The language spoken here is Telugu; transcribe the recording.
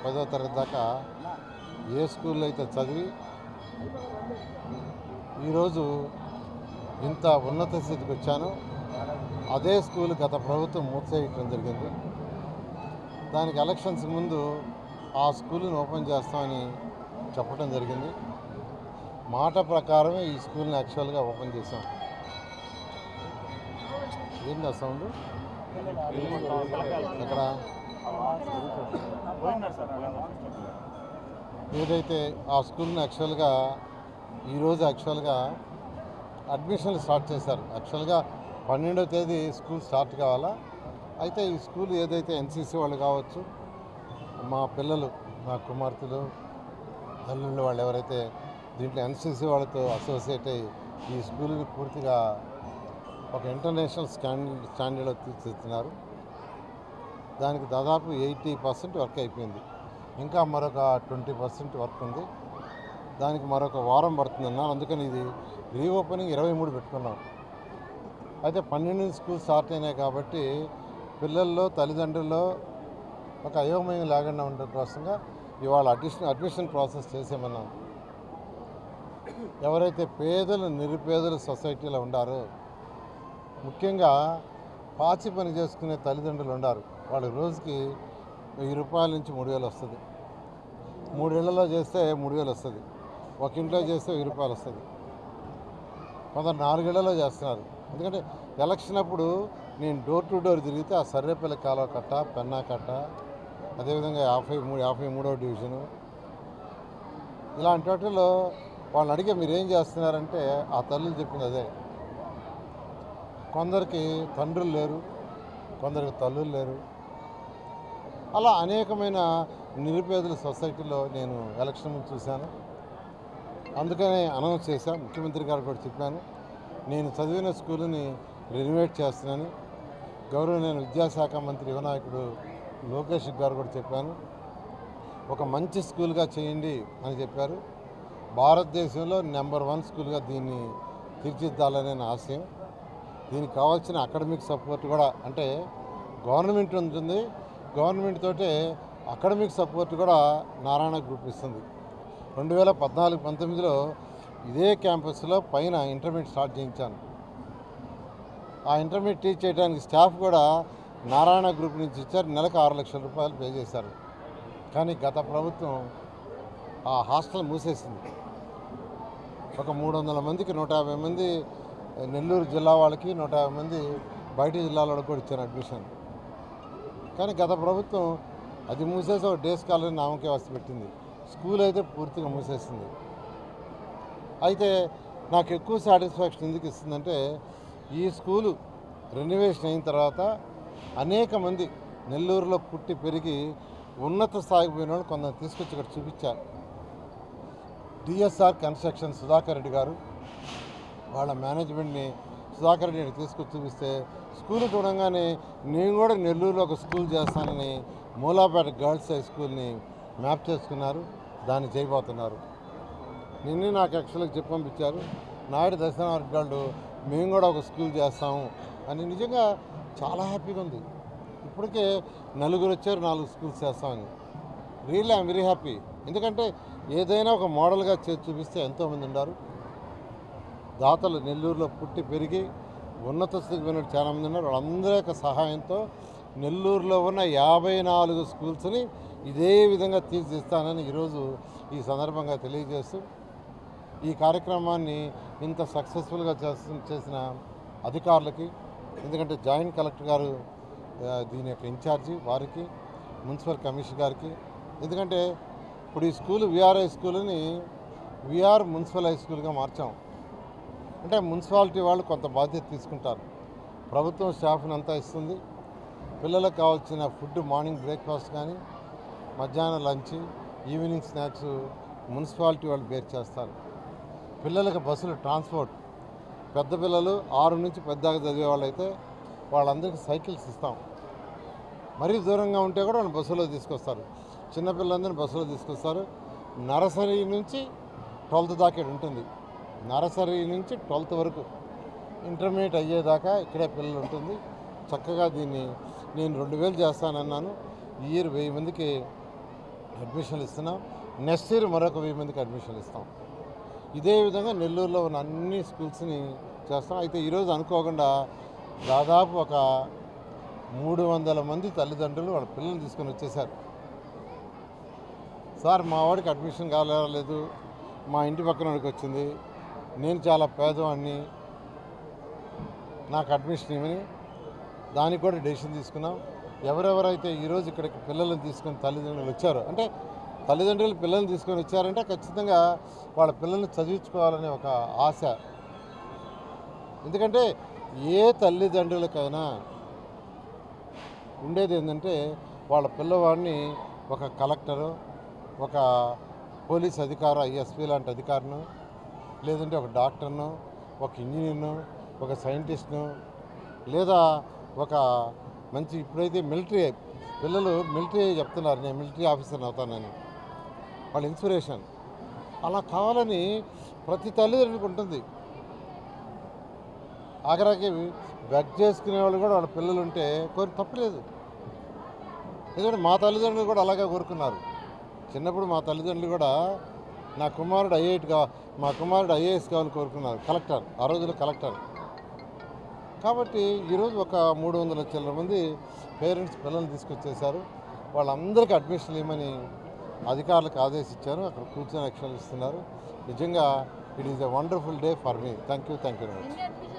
10వ తరగతి దాకా ఏ స్కూల్లో అయితే చదివి ఈరోజు ఇంత ఉన్నత స్థితికి వచ్చానో అదే స్కూల్ గత ప్రభుత్వం మూసేయటం జరిగింది. దానికి ఎలక్షన్స్ ముందు ఆ స్కూల్ని ఓపెన్ చేస్తామని చెప్పడం జరిగింది. మాట ప్రకారమే ఈ స్కూల్ని యాక్చువల్గా ఓపెన్ చేశాం. ఏంటి ఆ సౌండ్? ఎక్కడ ఏదైతే ఆ స్కూల్ని ఈరోజు అడ్మిషన్లు స్టార్ట్ చేశారు. 12వ తేదీ స్కూల్ స్టార్ట్ కావాలా. అయితే ఈ స్కూల్ ఏదైతే ఎన్సీసీ వాళ్ళు కావచ్చు, మా పిల్లలు, మా కుమార్తెలు, అల్లుళ్ళు వాళ్ళు ఎవరైతే దీంట్లో ఎన్సీసీ వాళ్ళతో అసోసియేట్ అయ్యి ఈ స్కూల్ని పూర్తిగా ఒక ఇంటర్నేషనల్ స్టాండర్డ్లో తీర్చిదిద్దుతున్నారు. దానికి దాదాపు 80% వర్క్ అయిపోయింది. ఇంకా మరొక 20% వర్క్ ఉంది. దానికి మరొక వారం పడుతుందన్నారు. అందుకని ఇది రీఓపెనింగ్ 23 పెట్టుకున్నాం. అయితే 12 స్కూల్ స్టార్ట్ అయినాయి కాబట్టి పిల్లల్లో తల్లిదండ్రుల్లో ఒక అయోమయం లేకుండా ఉండడం కోసంగా ఇవాళ అడ్మిషన్ ప్రాసెస్ చేసేమన్నాం. ఎవరైతే నిరుపేదలు సొసైటీలో ఉండారో, ముఖ్యంగా పాచి పని చేసుకునే తల్లిదండ్రులు ఉండారు. వాళ్ళు రోజుకి 1000 రూపాయల నుంచి 3000 వస్తుంది. 3 ఇళ్లలో చేస్తే 3000 వస్తుంది. ఒక ఇంట్లో చేస్తే 1000 రూపాయలు వస్తుంది. కొందరు 4 ఇళ్లలో చేస్తున్నారు. ఎందుకంటే ఎలక్షన్ అప్పుడు నేను డోర్ టు డోర్ తిరిగితే ఆ సర్రేపల్లి కాలువ కట్ట, పెన్నా కట్ట, అదేవిధంగా 53వ డివిజను, ఇలాంటి వాటిల్లో వాళ్ళని అడిగే మీరేం చేస్తున్నారంటే ఆ తల్లులు చెప్పింది అదే. కొందరికి తండ్రులు లేరు, కొందరికి తల్లులు లేరు. అలా అనేకమైన నిరుపేదల సొసైటీలో నేను ఎలక్షన్ ముందు చూశాను. అందుకనే అనౌన్స్ చేశాను. ముఖ్యమంత్రి గారు కూడా చెప్పాను, నేను చదివిన స్కూల్ని రెనోవేట్ చేస్తున్నాను. గౌరవనీయ విద్యాశాఖ మంత్రి యువనాయకుడు లోకేష్ గారు కూడా చెప్పాను, ఒక మంచి స్కూల్గా చేయండి అని చెప్పారు. భారతదేశంలో నెంబర్ 1 స్కూల్గా దీన్ని తీర్చిదిద్దాలనే నా ఆశయం. దీనికి కావాల్సిన అకాడమిక్ సపోర్ట్ కూడా, అంటే గవర్నమెంట్ ఉంటుంది, గవర్నమెంట్ తోటే అకాడమిక్ సపోర్ట్ కూడా నారాయణ గ్రూప్ ఇస్తుంది. 2014-19లో ఇదే క్యాంపస్లో పైన ఇంటర్మీడియట్ స్టార్ట్ చేయించాను. ఆ ఇంటర్మీడియట్ టీచ్ చేయడానికి స్టాఫ్ కూడా నారాయణ గ్రూప్ నుంచి ఇచ్చారు. నెలకు 6 లక్షల రూపాయలు పే చేశారు. కానీ గత ప్రభుత్వం ఆ హాస్టల్ మూసేసింది. ఒక 300 మందికి 150 మంది నెల్లూరు జిల్లా వాళ్ళకి, 150 మంది బయట జిల్లాల వాళ్ళకి కూడా ఇచ్చారు అడ్మిషన్. కానీ గత ప్రభుత్వం అది మూసేసి ఒక డే స్కాలర్ నామకే వస్తు పెట్టింది. స్కూల్ అయితే పూర్తిగా మూసేసింది. అయితే నాకు ఎక్కువ సాటిస్ఫాక్షన్ ఎందుకు ఇస్తుందంటే, ఈ స్కూలు రెనోవేషన్ అయిన తర్వాత అనేక మంది నెల్లూరులో పుట్టి పెరిగి ఉన్నత స్థాయికి పోయిన వాళ్ళు కొందరు తీసుకొచ్చి ఇక్కడ చూపించారు. డిఎస్ఆర్ కన్స్ట్రక్షన్ సుధాకర్ రెడ్డి గారు వాళ్ళ మేనేజ్మెంట్ని సుధాకర్ రెడ్డిని తీసుకొచ్చి చూపిస్తే, స్కూల్ చూడంగానే నేను కూడా నెల్లూరులో ఒక స్కూల్ చేస్తానని మూలాపేట గర్ల్స్ హై స్కూల్ని మ్యాప్ చేసుకున్నారు. దాన్ని చేయబోతున్నారు. నిన్నే నాకు యాక్చువల్గా చెప్పి పంపించారు, నాయుడు దర్శనారెడ్డి వాళ్ళు మేము కూడా ఒక స్కూల్ చేస్తాము అని. నిజంగా చాలా హ్యాపీగా ఉంది. ఇప్పటికే 4 వచ్చారు, 4 స్కూల్స్ చేస్తామని. Really I'm very happy. ఎందుకంటే ఏదైనా ఒక మోడల్గా చేసి చూపిస్తే ఎంతోమంది ఉన్నారు. దాతలు నెల్లూరులో పుట్టి పెరిగి ఉన్నత స్థితికి పోయినట్టు చాలామంది ఉన్నారు. వాళ్ళందరి యొక్క సహాయంతో నెల్లూరులో ఉన్న 54 స్కూల్స్ని ఇదే విధంగా తీర్చిదిస్తానని ఈరోజు ఈ సందర్భంగా తెలియజేస్తూ, ఈ కార్యక్రమాన్ని ఇంత సక్సెస్ఫుల్గా చేసిన అధికారులకి, ఎందుకంటే జాయింట్ కలెక్టర్ గారు దీని యొక్క ఇన్ఛార్జి, వారికి, మున్సిపల్ కమిషనర్ గారికి, ఎందుకంటే ఇప్పుడు ఈ స్కూల్ విఆర్ఐ స్కూల్ని మున్సిపల్ హై స్కూల్గా మార్చాం. అంటే మున్సిపాలిటీ వాళ్ళు కొంత బాధ్యత తీసుకుంటారు. ప్రభుత్వం స్టాఫ్ని అంతా ఇస్తుంది. పిల్లలకు కావాల్సిన ఫుడ్, మార్నింగ్ బ్రేక్ఫాస్ట్ కానీ, మధ్యాహ్నం లంచ్, ఈవినింగ్ స్నాక్స్ మున్సిపాలిటీ వాళ్ళు బేర్ చేస్తారు. పిల్లలకు బస్సులు ట్రాన్స్పోర్ట్, పెద్ద పిల్లలు 6 నుంచి పెద్దగా చదివే వాళ్ళు అయితే వాళ్ళందరికీ సైకిల్స్ ఇస్తాం. మరీ దూరంగా ఉంటే కూడా వాళ్ళు బస్సులో తీసుకొస్తారు. చిన్నపిల్లలందరినీ బస్సులో తీసుకొస్తారు. నర్సరీ నుంచి 12th దాకా ఉంటుంది. నర్సరీ నుంచి 12th వరకు ఇంటర్మీడియట్ అయ్యేదాకా ఇక్కడే పిల్లలు ఉంటుంది. చక్కగా దీన్ని నేను 2000 చేస్తానన్నాను. ఈ ఇయర్ 1000 మందికి అడ్మిషన్లు ఇస్తున్నాం. నెక్స్ట్ ఇయర్ మరొక 1000 మందికి అడ్మిషన్లు ఇస్తాం. ఇదే విధంగా నెల్లూరులో ఉన్న అన్ని స్కూల్స్ని చేస్తాం. అయితే ఈరోజు అనుకోకుండా దాదాపు ఒక 300 మంది తల్లిదండ్రులు వాళ్ళ పిల్లల్ని తీసుకొని వచ్చేసారు. సార్ మా వాడికి అడ్మిషన్ కాలేదు, మా ఇంటి పక్కన వాడికి వచ్చింది, నేను చాలా పేదవాడిని, నాకు అడ్మిషన్ ఇవ్వని దానికి కూడా డెసిషన్ తీసుకున్నాం. ఎవరెవరైతే ఈరోజు ఇక్కడికి పిల్లలను తీసుకొని తల్లిదండ్రులు వచ్చారో, అంటే తల్లిదండ్రులు పిల్లల్ని తీసుకొని వచ్చారంటే ఖచ్చితంగా వాళ్ళ పిల్లల్ని చదివించుకోవాలనే ఒక ఆశ. ఎందుకంటే ఏ తల్లిదండ్రులకైనా ఉండేది ఏంటంటే వాళ్ళ పిల్లవాడిని ఒక కలెక్టరు, ఒక పోలీస్ అధికారి, ఐఎస్పీ లాంటి అధికారిను, లేదంటే ఒక డాక్టర్ను, ఒక ఇంజనీర్ను, ఒక సైంటిస్ట్ను, లేదా ఒక మంచి ఇప్పుడైతే మిలిటరీ పిల్లలు మిలిటరీ చెప్తున్నారు, నేను మిలిటరీ ఆఫీసర్ని అవుతానని, వాళ్ళ ఇన్స్పిరేషన్. అలా కావాలని ప్రతి తల్లిదండ్రులకు ఉంటుంది. ఆఖరికి బెగ్ చేసుకునే వాళ్ళు కూడా వాళ్ళ పిల్లలు ఉంటే తప్పలేదు. ఎందుకంటే మా తల్లిదండ్రులు కూడా అలాగే కోరుకున్నారు. చిన్నప్పుడు మా తల్లిదండ్రులు కూడా నా కుమారుడు మా కుమారుడు ఐఏఎస్ కావాలని కోరుకున్నారు, కలెక్టర్, ఆ రోజుల్లో కలెక్టర్. కాబట్టి ఈరోజు ఒక 300 చిల్లర మంది పేరెంట్స్ పిల్లల్ని తీసుకొచ్చేసారు. వాళ్ళందరికీ అడ్మిషన్ ఇవ్వమని అధికారులకు ఆదేశించారు. అక్కడ కూర్చొని యాక్షన్ ఇస్తున్నారు. నిజంగా it is a wonderful day for me. Thank you very much.